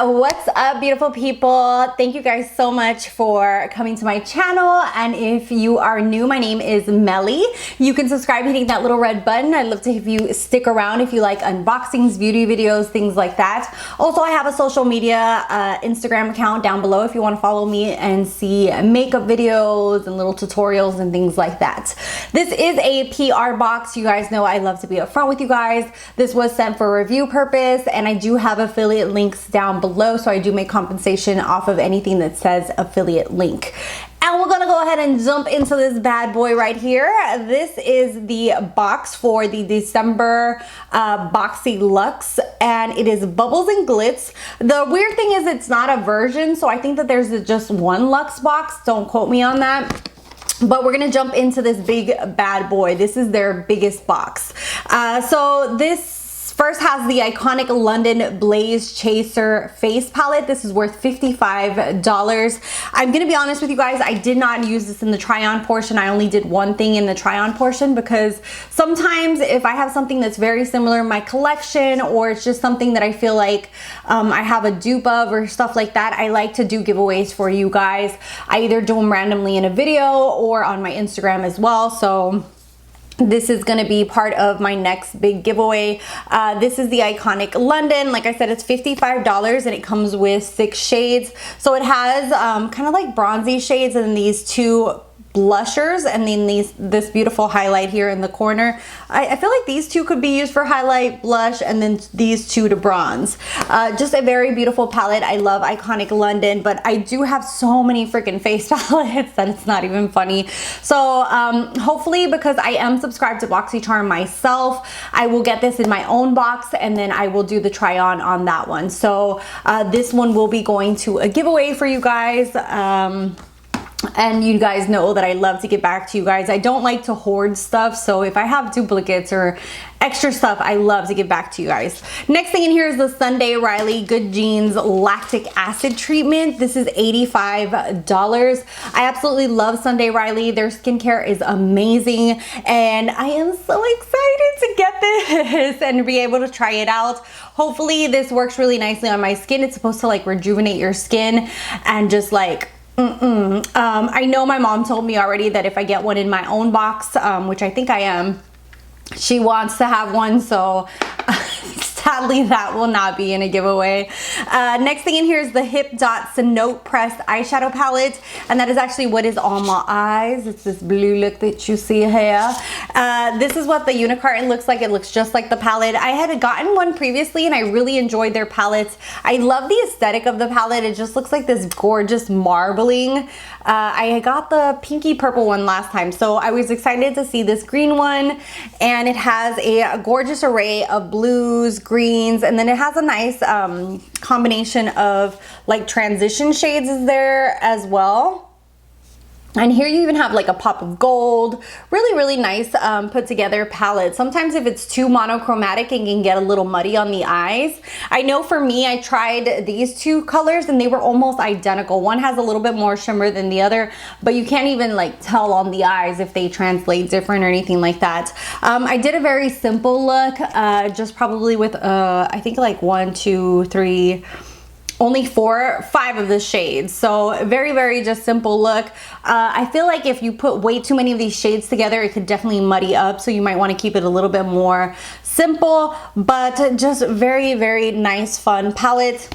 What's up, beautiful people? Thank you guys so much for coming to my channel. And if you are new, my name is Meli. You can subscribe hitting that little red button. I'd love to have you stick around if you like unboxings, beauty videos, things like that. Also, I have a social media Instagram account down below if you want to follow me and see makeup videos and little tutorials and things like that. This is a PR box. You guys know I love to be upfront with you guys. This was sent for review purpose, and I do have affiliate links down below, so I do make compensation off of anything that says affiliate link. And we're gonna go ahead and jump into this bad boy right here. This is the box for the December Boxyluxe, and it is Bubbles and Glitz. The weird thing is it's not a version, so I think that there's just one Luxe box. Don't quote me on that. But we're gonna jump into this big bad boy. This is their biggest box. So this first has the iconic London Blaze Chaser face palette. This is worth $55. I'm gonna be honest with you guys, I did not use this in the try-on portion. I only did one thing in the try-on portion because sometimes if I have something that's very similar in my collection, or it's just something that I feel like I have a dupe of or stuff like that, I like to do giveaways for you guys. I either do them randomly in a video or on my Instagram as well. So this is going to be part of my next big giveaway. This is the iconic London. Like I said, it's $55 and it comes with 6 shades. So it has kind of like bronzy shades and these 2 blushers, and then this beautiful highlight here in the corner. I feel like these 2 could be used for highlight, blush, and then these 2 to bronze. Just a very beautiful palette. I love iconic London, but I do have so many freaking face palettes that it's not even funny. So hopefully, because I am subscribed to BoxyCharm myself, I will get this in my own box, and then I will do the try on that one. So this one will be going to a giveaway for you guys. And you guys know that I love to get back to you guys. I don't like to hoard stuff, so if I have duplicates or extra stuff, I love to get back to you guys. Next thing in here is the Sunday Riley Good Genes Lactic Acid Treatment. This is $85. I absolutely love Sunday Riley. Their skincare is amazing, and I am so excited to get this and be able to try it out. Hopefully this works really nicely on my skin. It's supposed to like rejuvenate your skin and just like I know my mom told me already that if I get one in my own box, which I think I am, she wants to have one, so sadly that will not be in a giveaway. Next thing in here is the Hip Dots Note Pressed Eyeshadow Palette, and that is actually what is on my eyes. It's this blue look that you see here. This is what the unicarton looks like. It looks just like the palette. I had gotten one previously and I really enjoyed their palettes. I love the aesthetic of the palette. It just looks like this gorgeous marbling. I got the pinky purple one last time, so I was excited to see this green one, and it has a gorgeous array of blues, greens, and then it has a nice combination of like transition shades is there as well. And here you even have like a pop of gold. Really nice put together palette. Sometimes if it's too monochromatic, it can get a little muddy on the eyes. I know for me, I tried these 2 colors and they were almost identical. One has a little bit more shimmer than the other, but you can't even like tell on the eyes if they translate different or anything like that. I did a very simple look, just probably with I think like 1, 2, 3, only 4, 5 of the shades. So very just simple look. I feel like if you put way too many of these shades together, it could definitely muddy up, so you might want to keep it a little bit more simple, but just very nice fun palette.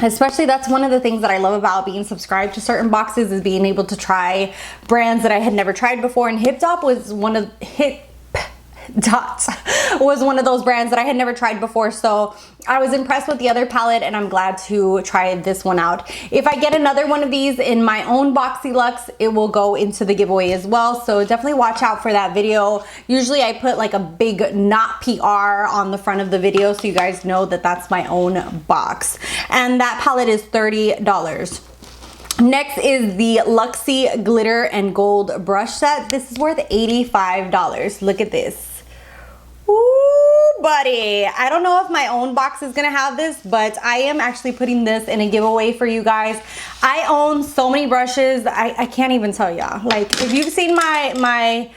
Especially, that's one of the things that I love about being subscribed to certain boxes, is being able to try brands that I had never tried before. And Hip Dot was one of those brands that I had never tried before, so I was impressed with the other palette, and I'm glad to try this one out. If I get another one of these in my own Boxyluxe, it will go into the giveaway as well, so definitely watch out for that video. Usually I put like a big not PR on the front of the video, so you guys know that that's my own box. And that palette is $30. Next is the Luxie Glitter and Gold Brush Set. This is worth $85. Look at this. Ooh, buddy. I don't know if my own box is gonna have this, but I am actually putting this in a giveaway for you guys. I own so many brushes, I can't even tell y'all. Like, if you've seen my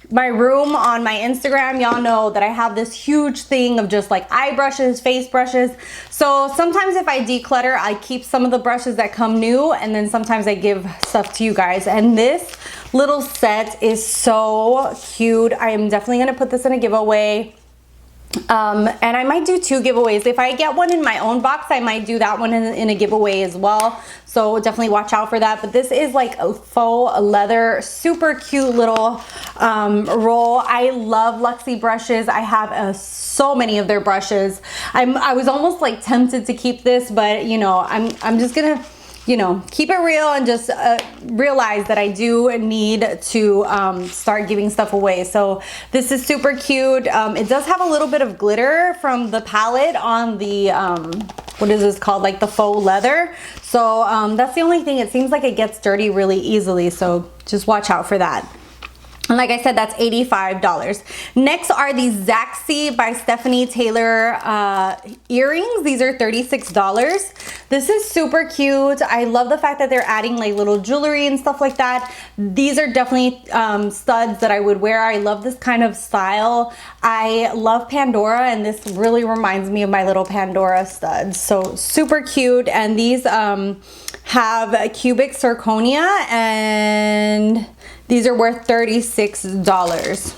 my room on my Instagram, y'all know that I have this huge thing of just like eye brushes, face brushes. So sometimes if I declutter, I keep some of the brushes that come new, and then sometimes I give stuff to you guys. And this little set is so cute. I am definitely gonna put this in a giveaway. And I might do 2 giveaways. If I get one in my own box, I might do that one in a giveaway as well. So definitely watch out for that. But this is like a faux leather, super cute little roll. I love Luxie brushes. I have so many of their brushes. I was almost like tempted to keep this, but you know, I'm just gonna, you know, keep it real and just realize that I do need to start giving stuff away. So this is super cute. It does have a little bit of glitter from the palette on the, what is this called? Like the faux leather. So that's the only thing. It seems like it gets dirty really easily. So just watch out for that. And like I said, that's $85. Next are these Zaxi by Stephanie Taylor earrings. These are $36. This is super cute. I love the fact that they're adding like little jewelry and stuff like that. These are definitely studs that I would wear. I love this kind of style. I love Pandora, and this really reminds me of my little Pandora studs. So super cute. And these have cubic zirconia, and these are worth $36.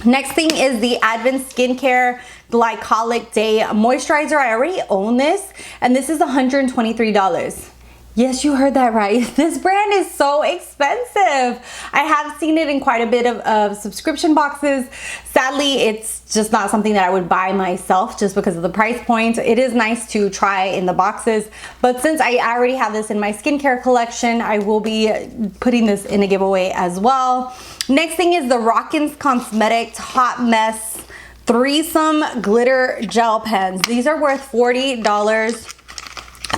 Next thing is the Advent Skincare Glycolic Day Moisturizer. I already own this, and this is $123. Yes, you heard that right. This brand is so expensive. I have seen it in quite a bit of subscription boxes. Sadly, it's just not something that I would buy myself just because of the price point. It is nice to try in the boxes, but since I already have this in my skincare collection, I will be putting this in a giveaway as well. Next thing is the Rakuten Cosmetics Hot Mess Threesome Glitter Gel Pens. These are worth $40.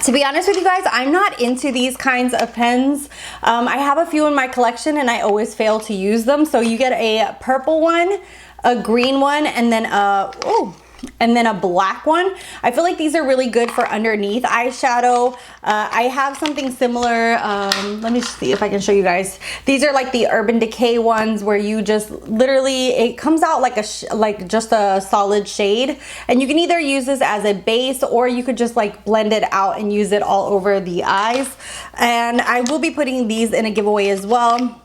To be honest with you guys, I'm not into these kinds of pens. I have a few in my collection and I always fail to use them. So you get a purple one, a green one, and then a black one. I feel like these are really good for underneath eyeshadow. I have something similar. Let me see if I can show you guys. These are like the Urban Decay ones where you just literally, it comes out like just a solid shade, and you can either use this as a base or you could just like blend it out and use it all over the eyes. And I will be putting these in a giveaway as well.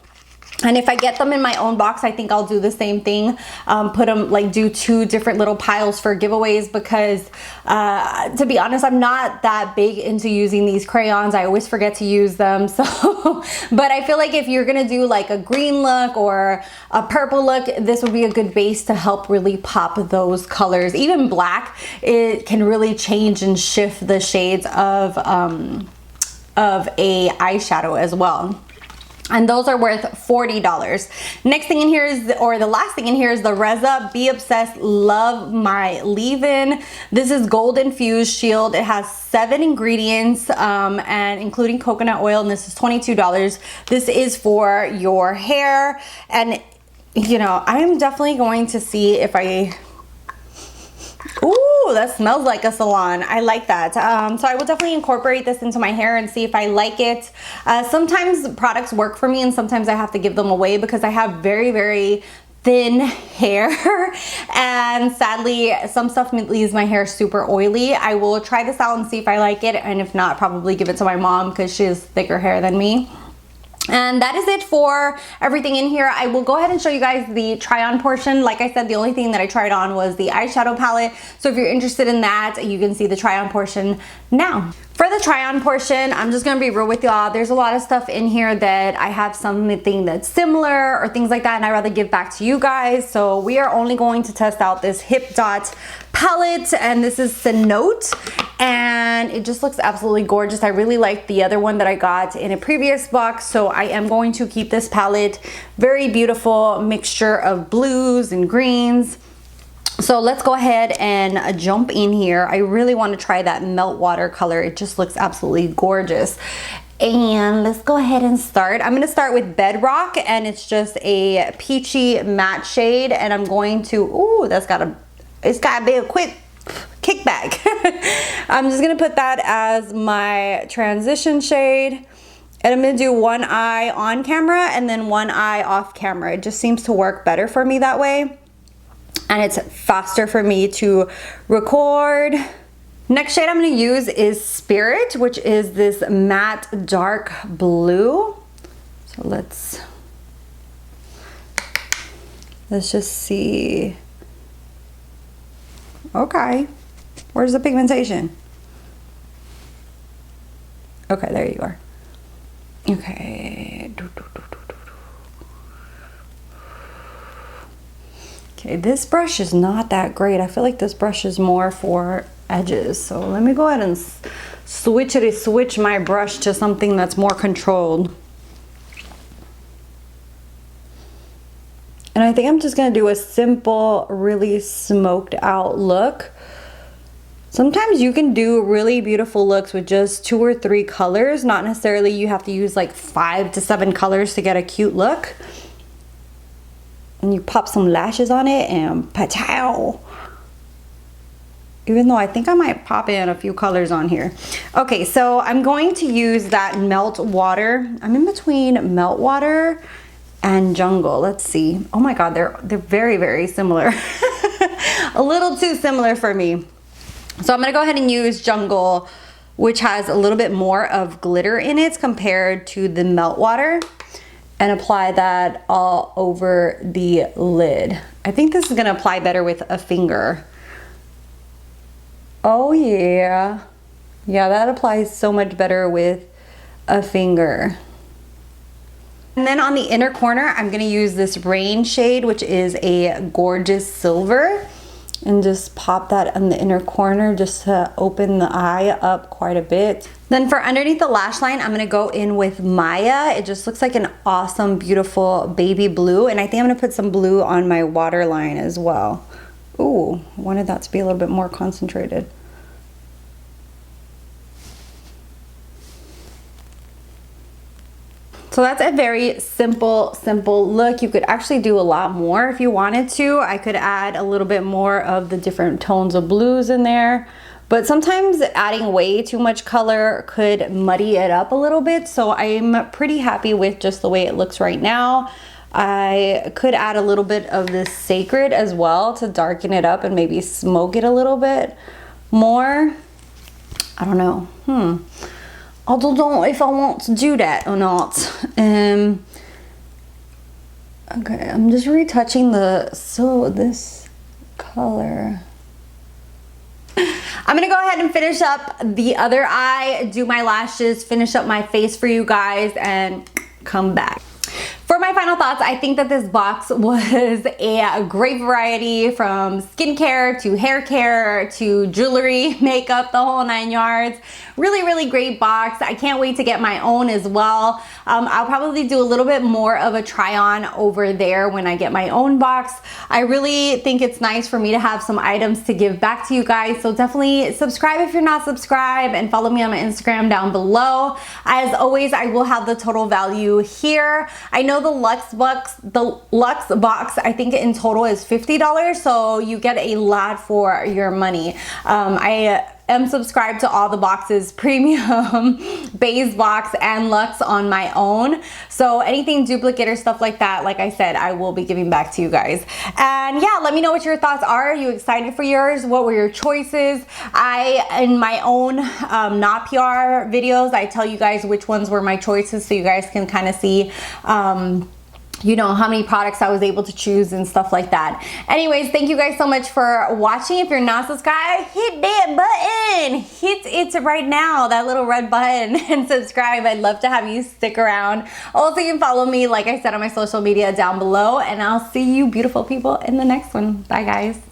And if I get them in my own box, I think I'll do the same thing. Put them, like, do 2 different little piles for giveaways, because to be honest, I'm not that big into using these crayons. I always forget to use them. So, but I feel like if you're gonna do like a green look or a purple look, this would be a good base to help really pop those colors. Even black, it can really change and shift the shades of a eyeshadow as well. And those are worth $40. Next thing in here is, or the last thing in here is the Reza Be Obsessed Love My Leave-In. This is gold infused shield. It has 7 ingredients, and including coconut oil, and this is $22. This is for your hair. And you know, I'm definitely going to see if ooh, that smells like a salon. I like that. So I will definitely incorporate this into my hair and see if I like it. Sometimes products work for me and sometimes I have to give them away because I have very, very thin hair and sadly some stuff leaves my hair super oily. I will try this out and see if I like it, and if not, probably give it to my mom because she has thicker hair than me. And that is it for everything in here. I will go ahead and show you guys the try on portion. Like I said, the only thing that I tried on was the eyeshadow palette. So if you're interested in that, you can see the try on portion now. For the try on portion, I'm just gonna be real with y'all. There's a lot of stuff in here that I have something that's similar or things like that, and I'd rather give back to you guys. So we are only going to test out this Hip Dot palette, and this is Cenote, and it just looks absolutely gorgeous. I really like the other one that I got in a previous box, so I am going to keep this palette. Very beautiful mixture of blues and greens. So let's go ahead and jump in here. I really want to try that melt water color. It just looks absolutely gorgeous. And let's go ahead and start. I'm going to start with Bedrock, and it's just a peachy matte shade, and I'm going to, ooh, it's got to be a quick kickback. I'm just going to put that as my transition shade. And I'm gonna do one eye on camera and then one eye off camera. It just seems to work better for me that way. And it's faster for me to record. Next shade I'm gonna use is Spirit, which is this matte dark blue. So let's just see. Okay, where's the pigmentation? Okay, there you are. Okay. Okay, this brush is not that great. I feel like this brush is more for edges. So let me go ahead and switch my brush to something that's more controlled. And I think I'm just gonna do a simple, really smoked out look. Sometimes you can do really beautiful looks with just 2 or 3 colors. Not necessarily you have to use like 5 to 7 colors to get a cute look. And you pop some lashes on it and pa-chow. Even though I think I might pop in a few colors on here. Okay, so I'm going to use that Melt Water. I'm in between Melt Water and Jungle. Let's see. Oh my God, they're very, very similar. A little too similar for me. So I'm gonna go ahead and use Jungle, which has a little bit more of glitter in it compared to the Melt Water, and apply that all over the lid. I think this is gonna apply better with a finger. Oh yeah. Yeah, that applies so much better with a finger. And then on the inner corner, I'm gonna use this Rain shade, which is a gorgeous silver. And just pop that in the inner corner just to open the eye up quite a bit. Then for underneath the lash line, I'm gonna go in with Maya. It just looks like an awesome, beautiful baby blue. And I think I'm gonna put some blue on my waterline as well. Ooh, I wanted that to be a little bit more concentrated. So that's a very simple look. You could actually do a lot more if you wanted to. I could add a little bit more of the different tones of blues in there, but sometimes adding way too much color could muddy it up a little bit. So I'm pretty happy with just the way it looks right now. I could add a little bit of this Sacred as well to darken it up and maybe smoke it a little bit more. I don't know. I don't know if I want to do that or not. Okay, I'm just retouching this color. I'm gonna go ahead and finish up the other eye, do my lashes, finish up my face for you guys, and come back. For my final thoughts, I think that this box was a great variety, from skincare to hair care to jewelry, makeup, the whole 9 yards. Really, really great box. I can't wait to get my own as well. I'll probably do a little bit more of a try on over there when I get my own box. I really think it's nice for me to have some items to give back to you guys. So definitely subscribe if you're not subscribed, and follow me on my Instagram down below. As always, I will have the total value here. I know the Luxe box, I think in total is $50, so you get a lot for your money. I am subscribed to all the boxes, premium, base box, and Luxe on my own. So anything duplicate or stuff like that, like I said, I will be giving back to you guys. And yeah, let me know what your thoughts are. Are you excited for yours? What were your choices? In my own not PR videos, I tell you guys which ones were my choices, so you guys can kind of see you know, how many products I was able to choose and stuff like that. Anyways, thank you guys so much for watching. If you're not subscribed, hit that button. Hit it right now, that little red button, and subscribe. I'd love to have you stick around. Also, you can follow me, like I said, on my social media down below, and I'll see you beautiful people in the next one. Bye, guys.